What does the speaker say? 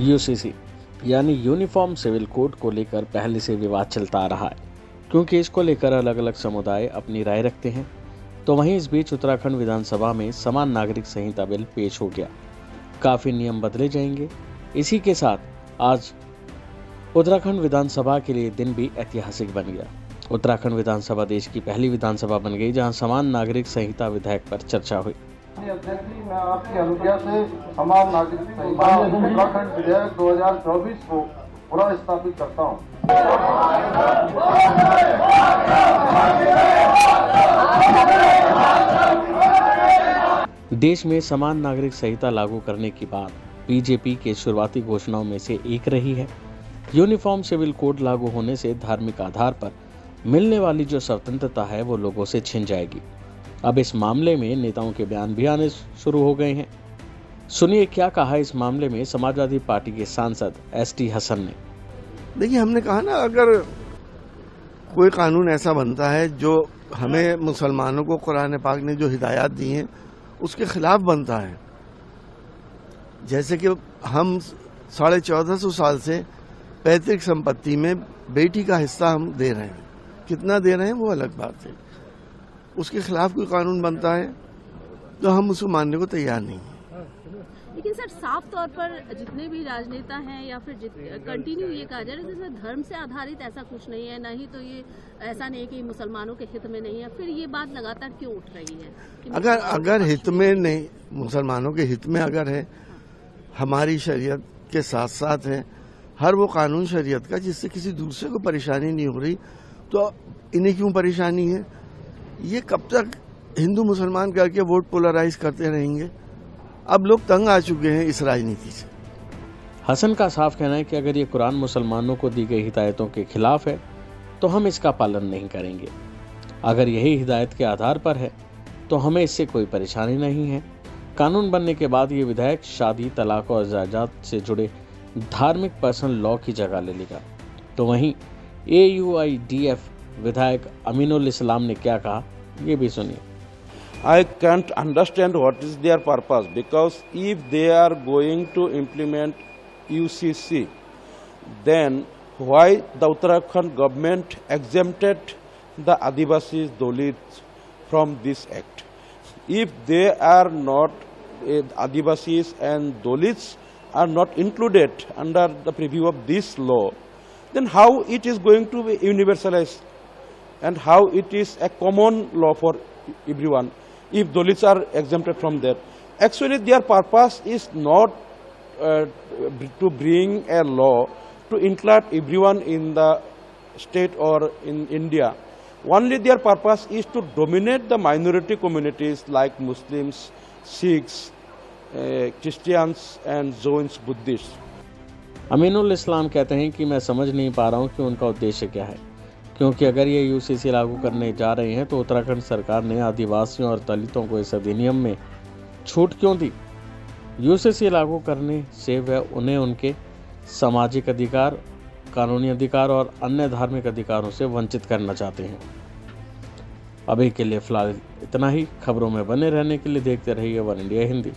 UCC यानी uniform civil code को लेकर पहले से विवाद चलता आ रहा है, क्योंकि इसको लेकर अलग अलग समुदाय अपनी राय रखते हैं। तो वहीं इस बीच उत्तराखंड विधानसभा में समान नागरिक संहिता बिल पेश हो गया। काफी नियम बदले जाएंगे। इसी के साथ आज उत्तराखंड विधानसभा के लिए दिन भी ऐतिहासिक बन गया। उत्तराखंड विधानसभा देश की पहली विधानसभा बन गई जहां समान नागरिक संहिता विधेयक पर चर्चा हुई। अध्यक्ष जी, मैं आपकी अनुज्ञा से समान नागरिक संहिता उत्तराखंड विधेयक 2024 को पुनः स्थापित करता हूँ। देश में समान नागरिक संहिता लागू करने की बात बीजेपी के शुरुआती घोषणाओं में से एक रही है। यूनिफॉर्म सिविल कोड लागू होने से धार्मिक आधार पर मिलने वाली जो स्वतंत्रता है वो लोगों से छिन जाएगी। अब इस मामले में नेताओं के बयान भी आने शुरू हो गए हैं। सुनिए क्या कहा इस मामले में समाजवादी पार्टी के सांसद एसटी हसन ने। देखिए, हमने कहा ना, अगर कोई कानून ऐसा बनता है जो हमें मुसलमानों को कुरान पाक ने जो हिदायत दी हैं उसके खिलाफ बनता है, जैसे कि हम 1450 साल से पैतृक संपत्ति में बेटी का हिस्सा हम दे रहे हैं, कितना दे रहे हैं वो अलग बात है, उसके खिलाफ कोई कानून बनता है तो हम उसको मानने को तैयार नहीं हैं। लेकिन सर, साफ तौर पर जितने भी राजनेता हैं या फिर कंटिन्यू ये कहा जा रहा है जैसे धर्म से आधारित ऐसा कुछ नहीं है, ना ही तो ये ऐसा नहीं है कि मुसलमानों के हित में नहीं है, फिर ये बात लगातार क्यों उठ रही है? अगर हित में नहीं, मुसलमानों के हित में अगर है, हमारी शरीयत के साथ साथ है हर वो कानून शरीयत का जिससे किसी दूसरे को परेशानी नहीं हो रही, तो इन्हें क्यों परेशानी है? ये कब तक हिंदू मुसलमान करके वोट पोलराइज करते रहेंगे? अब लोग तंग आ चुके हैं इस राजनीति से। हसन का साफ कहना है कि अगर ये कुरान मुसलमानों को दी गई हिदायतों के खिलाफ है तो हम इसका पालन नहीं करेंगे। अगर यही हिदायत के आधार पर है तो हमें इससे कोई परेशानी नहीं है। कानून बनने के बाद ये विधेयक शादी, तलाक और जायदाद से जुड़े धार्मिक पर्सनल लॉ की जगह ले लेगा। तो वहीं AUIDF विधायक अमीनुल इस्लाम ने क्या कहा, ये भी सुनिए। I can't understand what is their purpose, because if they are going to implement UCC, then why the Uttarakhand government exempted the Adivasis, Dalits from this act? If they are not, Adivasis and Dalits are not included under the preview of this law, then how it is going to be universalized and how it is a common law for everyone? If Dalits are exempted from that, actually their purpose is not to bring a law to include everyone in the state or in India. Only their purpose is to dominate the minority communities like Muslims, Sikhs, Christians and Jains, Buddhists. Aminul इस्लाम कहते हैं कि मैं समझ नहीं पा रहा हूँ कि उनका उद्देश्य क्या है, क्योंकि अगर ये यूसीसी लागू करने जा रहे हैं तो उत्तराखंड सरकार ने आदिवासियों और दलितों को इस अधिनियम में छूट क्यों दी? यूसीसी लागू करने से वह उन्हें उनके सामाजिक अधिकार, कानूनी अधिकार और अन्य धार्मिक अधिकारों से वंचित करना चाहते हैं। अभी के लिए फिलहाल इतना ही। खबरों में बने रहने के लिए देखते रहिए वन इंडिया हिंदी।